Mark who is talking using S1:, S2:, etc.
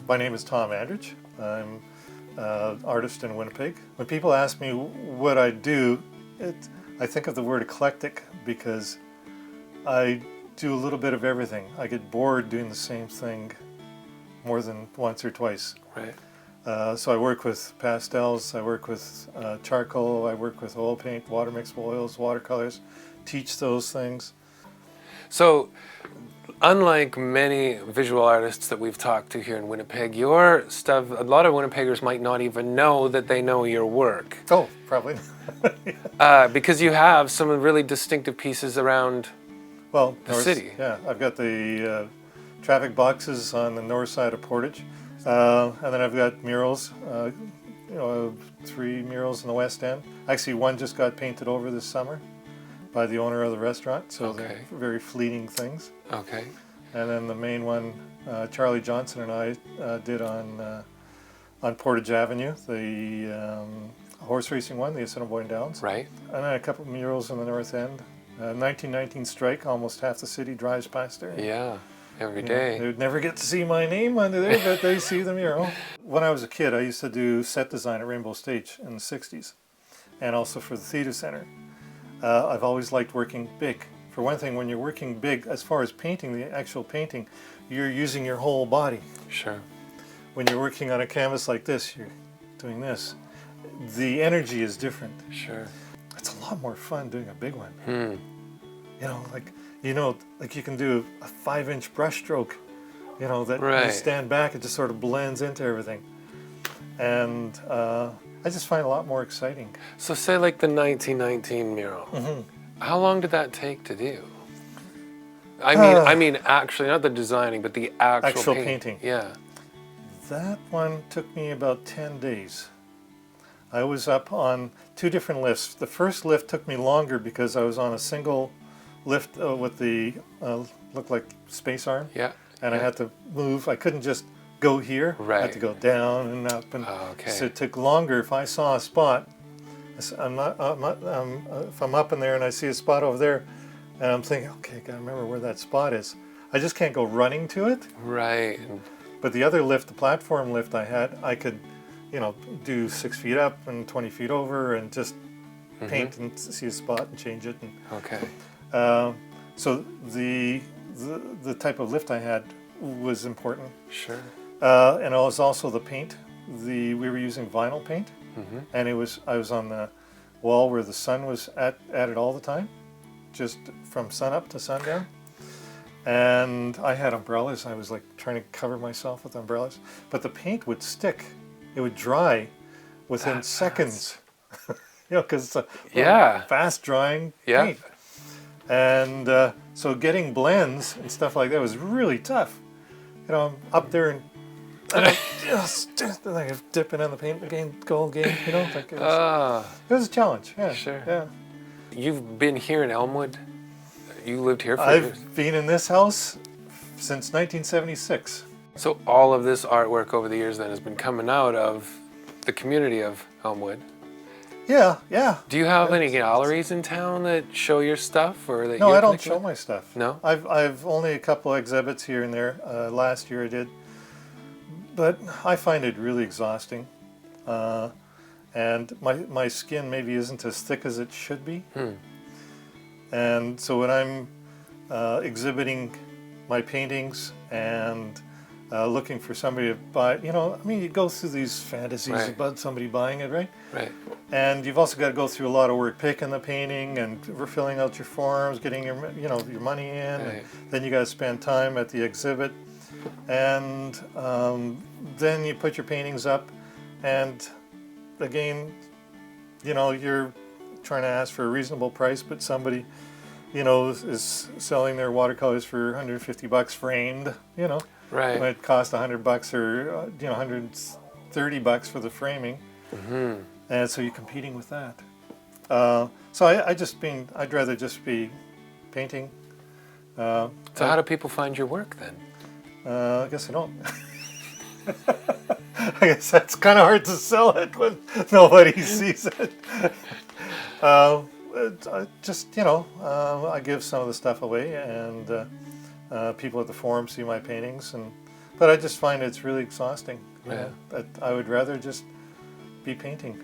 S1: My name is Tom Andrich. I'm an artist in Winnipeg. When people ask me what I do, I think of the word eclectic because I do a little bit of everything. I get bored doing the same thing more than once or twice.
S2: Right.
S1: So I work with pastels, I work with charcoal, I work with oil paint, water mixed oils, watercolors, teach those things.
S2: So, unlike many visual artists that we've talked to here in Winnipeg, your stuff, a lot of Winnipeggers might not even know that they know your work.
S1: Oh, probably.
S2: Because you have some really distinctive pieces around the city.
S1: Yeah, I've got the traffic boxes on the north side of Portage, and then I've got murals, 3 murals in the west end. Actually, one just got painted over this summer by the owner of the restaurant, so they're very fleeting things.
S2: Okay.
S1: And then the main one, Charlie Johnson and I did on Portage Avenue, the horse racing one, the Assiniboine Downs.
S2: Right.
S1: And then a couple of murals in the north end. 1919 strike, almost half the city drives past there.
S2: Yeah, every day.
S1: They would never get to see my name under there, but they see the mural. When I was a kid, I used to do set design at Rainbow Stage in the 60s, and also for the Theatre Centre. I've always liked working big. For one thing, when you're working big, as far as painting, the actual painting, you're using your whole body.
S2: Sure.
S1: When you're working on a canvas like this, you're doing this. The energy is different.
S2: Sure.
S1: It's a lot more fun doing a big one.
S2: Hmm.
S1: Like you can do a 5-inch brush stroke, that
S2: Right.
S1: you stand back, it just sort of blends into everything. And I just find it a lot more exciting.
S2: So say like the 1919 mural.
S1: Mm-hmm.
S2: How long did that take to do? I mean, actually, not the designing, but the actual
S1: painting.
S2: Yeah.
S1: That one took me about 10 days. I was up on 2 different lifts. The first lift took me longer because I was on a single lift with the looked like space arm.
S2: Yeah.
S1: And I had to move. I couldn't just go here.
S2: Right.
S1: I had to go down and up, and
S2: okay.
S1: so it took longer. If I saw a spot, if I'm up in there and I see a spot over there, and I'm thinking, okay, I gotta remember where that spot is. I just can't go running to it.
S2: Right.
S1: But the other lift, the platform lift I had, I could, do 6 feet up and 20 feet over and just paint and see a spot and change it. And,
S2: Okay.
S1: so the type of lift I had was important.
S2: Sure.
S1: And it was also the paint. We were using vinyl paint, and I was on the wall where the sun was at it all the time, just from sun up to sundown. And I had umbrellas. I was like trying to cover myself with umbrellas, but the paint would stick. It would dry within seconds. Because it's a fast drying paint. And so getting blends and stuff like that was really tough. I'm up there and just like dipping in the paint again, gold game. It was a challenge. Yeah,
S2: sure.
S1: Yeah.
S2: You've been here in Elmwood. You lived here for years.
S1: I've been in this house since 1976.
S2: So all of this artwork over the years then has been coming out of the community of Elmwood.
S1: Yeah, yeah.
S2: Do you have any galleries in town that show your stuff, or that?
S1: No, I don't show my stuff.
S2: No.
S1: I've only a couple of exhibits here and there. Last year I did, but I find it really exhausting, and my skin maybe isn't as thick as it should be. And so when I'm exhibiting my paintings and looking for somebody to buy, you go through these fantasies about somebody buying it, right?
S2: Right.
S1: And you've also got to go through a lot of work picking the painting and filling out your forms, getting your money in.
S2: Right.
S1: And then you got to spend time at the exhibit, and then you put your paintings up, and again, you're trying to ask for a reasonable price, but somebody, is selling their watercolors for $150 framed,
S2: Right.
S1: when it costs $100 or $130 for the framing. And so you're competing with that. So I'd rather just be painting.
S2: So how do people find your work then?
S1: I guess I don't. I guess that's kind of hard to sell it when nobody sees it. I give some of the stuff away, and people at the forum see my paintings, and But I just find it's really exhausting.
S2: Yeah.
S1: But I would rather just be painting.